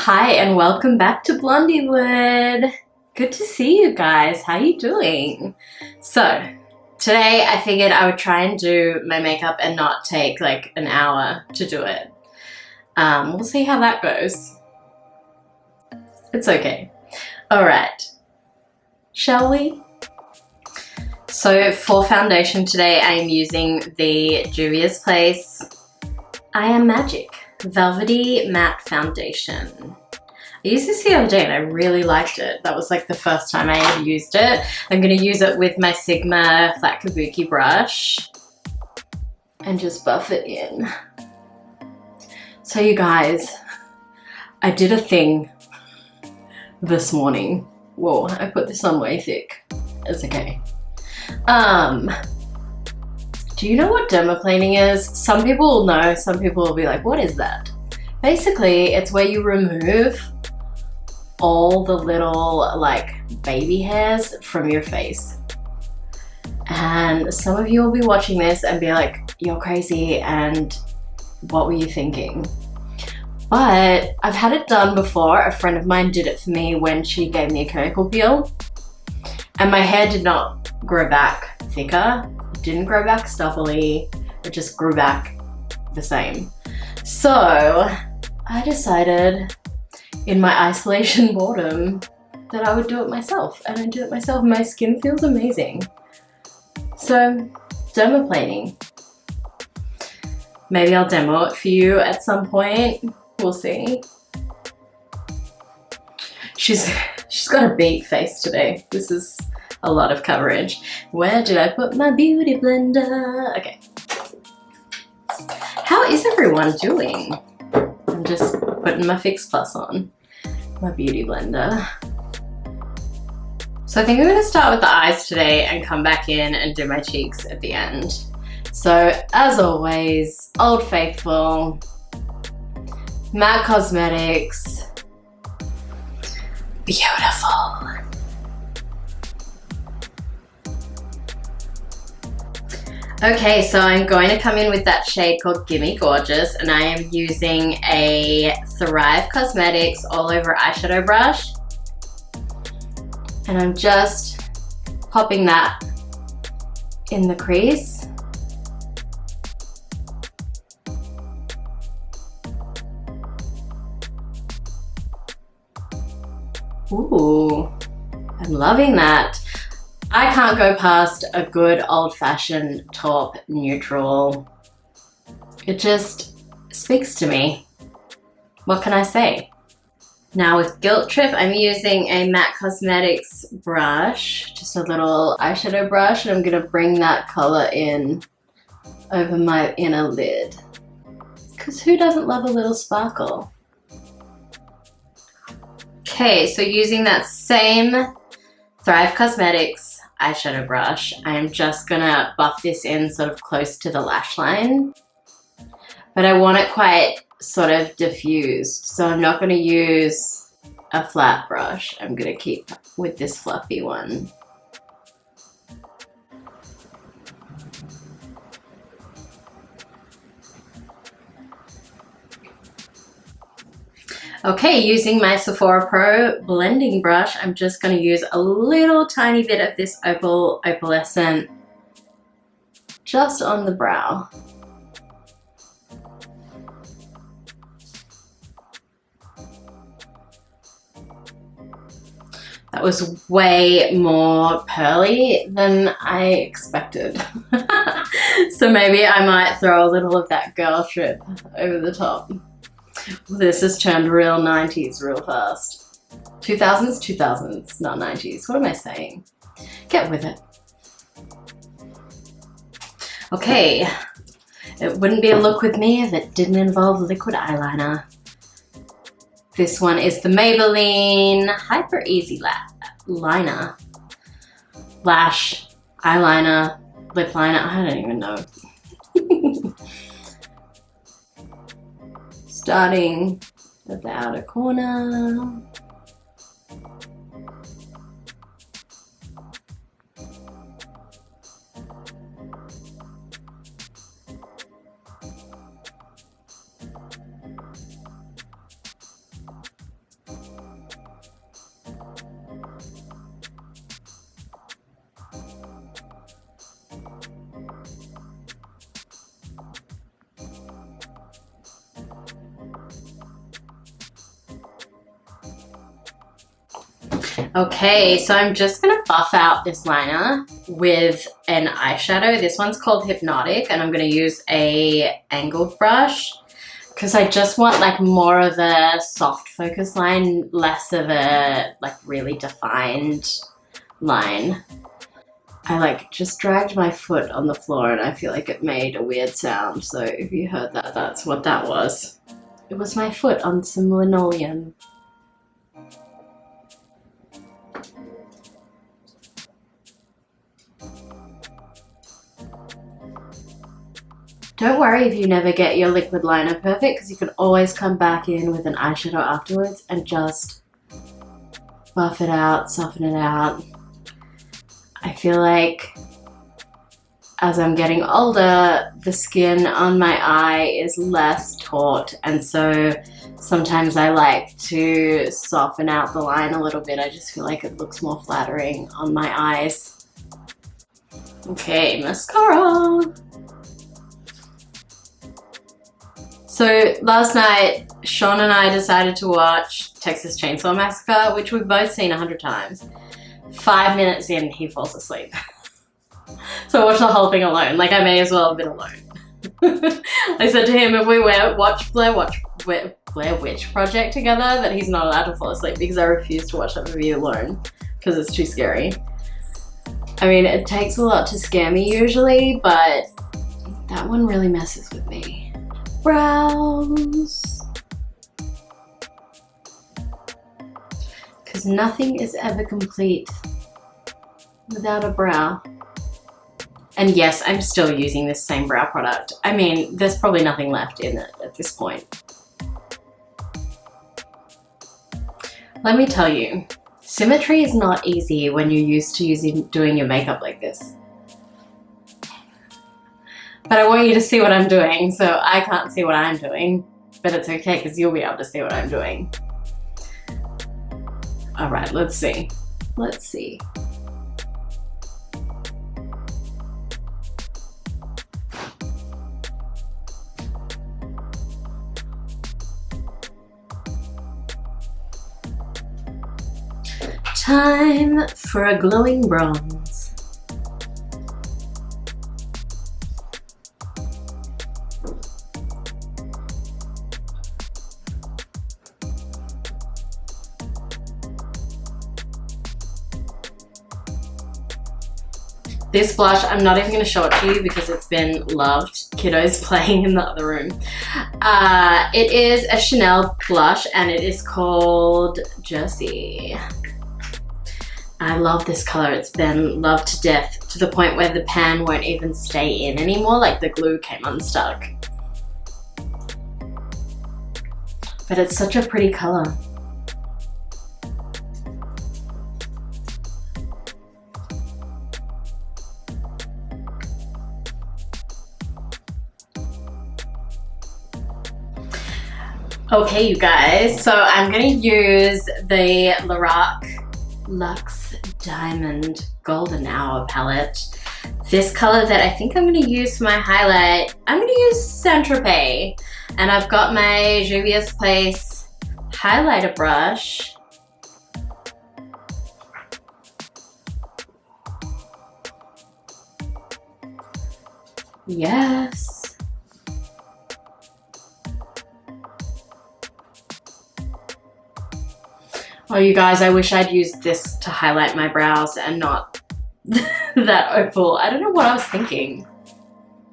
Hi and welcome back to Blondiewood. Good to see you guys. How you doing? So today I figured I would try and do my makeup and not take like an hour to do it. We'll see how that goes. It's okay. All right, shall we? So for foundation today, I am using the Juvia's Place I Am Magic Velvety Matte Foundation. I used this the other day and I really liked it. That was like the first time I ever used it. I'm going to use it with my Sigma flat kabuki brush and just buff it in. So you guys, I did a thing this morning. Whoa, I put this on way thick. It's okay. Do you know what dermaplaning is? Some people will know, some people will be like, what is that? Basically, it's where you remove all the little like baby hairs from your face. And some of you will be watching this and be like, you're crazy and what were you thinking? But I've had it done before. A friend of mine did it for me when she gave me a chemical peel. And my hair did not grow back thicker. It didn't grow back stubbly. It just grew back the same. So I decided in my isolation boredom that I would do it myself. And I did it myself. My skin feels amazing. So dermaplaning. Maybe I'll demo it for you at some point. We'll see. She's got a big face today. This is a lot of coverage. Where did I put my beauty blender? Okay. How is everyone doing? I'm just putting my Fix Plus on. My beauty blender. So I think I'm going to start with the eyes today and come back in and do my cheeks at the end. So as always, Old Faithful, MAC Cosmetics, beautiful. Okay, so I'm going to come in with that shade called Gimme Gorgeous, and I am using a Thrive Cosmetics all over eyeshadow brush. And I'm just popping that in the crease. Ooh, I'm loving that. I can't go past a good old-fashioned taupe neutral. It just speaks to me. What can I say? Now with Guilt Trip, I'm using a MAC Cosmetics brush, just a little eyeshadow brush, and I'm going to bring that color in over my inner lid. Because who doesn't love a little sparkle? Okay, so using that same Thrive Cosmetics eyeshadow brush, I'm just gonna buff this in sort of close to the lash line. But I want it quite sort of diffused, so I'm not gonna use a flat brush. I'm gonna keep with this fluffy one. Okay, using my Sephora Pro blending brush, I'm just going to use a little tiny bit of this opalescent just on the brow. That was way more pearly than I expected. So maybe I might throw a little of that girl trip over the top. This has turned real 90s real fast. 2000s, not 90s. What am I saying? Get with it. Okay. It wouldn't be a look with me if it didn't involve liquid eyeliner. This one is the Maybelline Hyper Easy Liner. Lash, eyeliner, lip liner. I don't even know. Starting at the outer corner. Okay, so I'm just gonna buff out this liner with an eyeshadow. This one's called Hypnotic, and I'm gonna use a angled brush because I just want like more of a soft focus line, less of a like really defined line. I like just dragged my foot on the floor and I feel like it made a weird sound. So if you heard that, that's what that was. It was my foot on some linoleum. Don't worry if you never get your liquid liner perfect, because you can always come back in with an eyeshadow afterwards and just buff it out, soften it out. I feel like as I'm getting older, the skin on my eye is less taut, and so sometimes I like to soften out the line a little bit. I just feel like it looks more flattering on my eyes. Okay, mascara. So last night, Sean and I decided to watch Texas Chainsaw Massacre, which we've both seen 100 times. 5 minutes in, he falls asleep. So I watched the whole thing alone. Like, I may as well have been alone. I said to him, if we watch Blair Witch Project together, that he's not allowed to fall asleep, because I refuse to watch that movie alone because it's too scary. I mean, it takes a lot to scare me usually, but that one really messes with me. Brows. Because nothing is ever complete without a brow. And yes, I'm still using this same brow product. I mean, there's probably nothing left in it at this point. Let me tell you, symmetry is not easy when you're used to doing your makeup like this. But I want you to see what I'm doing, so I can't see what I'm doing. But it's okay, because you'll be able to see what I'm doing. Alright, let's see. Let's see. Time for a glowing bronze. This blush, I'm not even going to show it to you because it's been loved. Kiddo's playing in the other room. It is a Chanel blush and it is called Jersey. I love this color. It's been loved to death, to the point where the pan won't even stay in anymore, like the glue came unstuck. But it's such a pretty color. Okay, you guys, so I'm gonna use the Lorac Luxe Diamond Golden Hour palette. This color that I think I'm gonna use for my highlight, I'm gonna use Saint-Tropez. And I've got my Juvia's Place highlighter brush. Yes. Oh, you guys, I wish I'd used this to highlight my brows and not that opal. I don't know what I was thinking.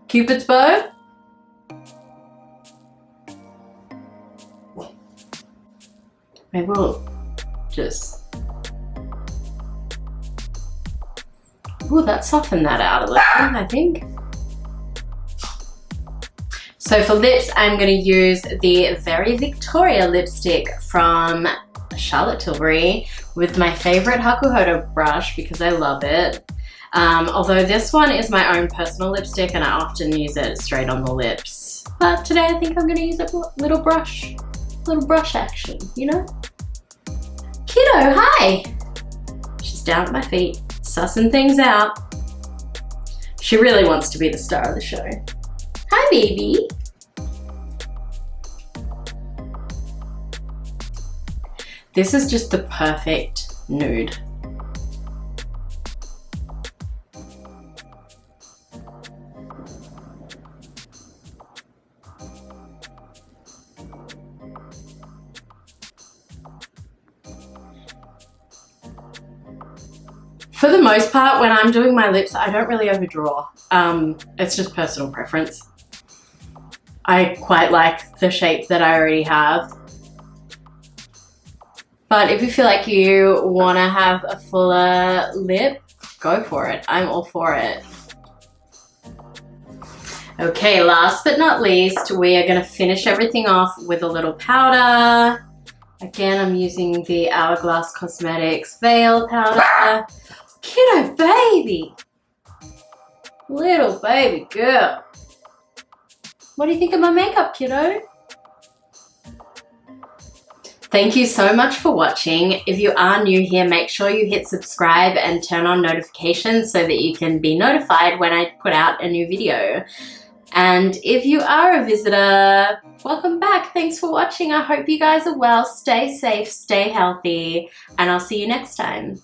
Cupid's bow? Maybe we'll just... Ooh, that softened that out a little, I think. So for lips, I'm going to use the Very Victoria lipstick from Charlotte Tilbury with my favorite Hakuhodo brush because I love it. Although this one is my own personal lipstick and I often use it straight on the lips. But today I think I'm going to use a little brush action, you know? Kiddo, hi! She's down at my feet, sussing things out. She really wants to be the star of the show. Hi, baby. This is just the perfect nude. For the most part, when I'm doing my lips, I don't really overdraw. It's just personal preference. I quite like the shape that I already have. But if you feel like you want to have a fuller lip, go for it. I'm all for it. Okay, last but not least, we are going to finish everything off with a little powder. Again, I'm using the Buxom Cosmetics Veil Powder. Kiddo baby! Little baby girl. What do you think of my makeup, kiddo? Thank you so much for watching. If you are new here, make sure you hit subscribe and turn on notifications so that you can be notified when I put out a new video. And if you are a visitor, welcome back. Thanks for watching. I hope you guys are well. Stay safe, stay healthy, and I'll see you next time.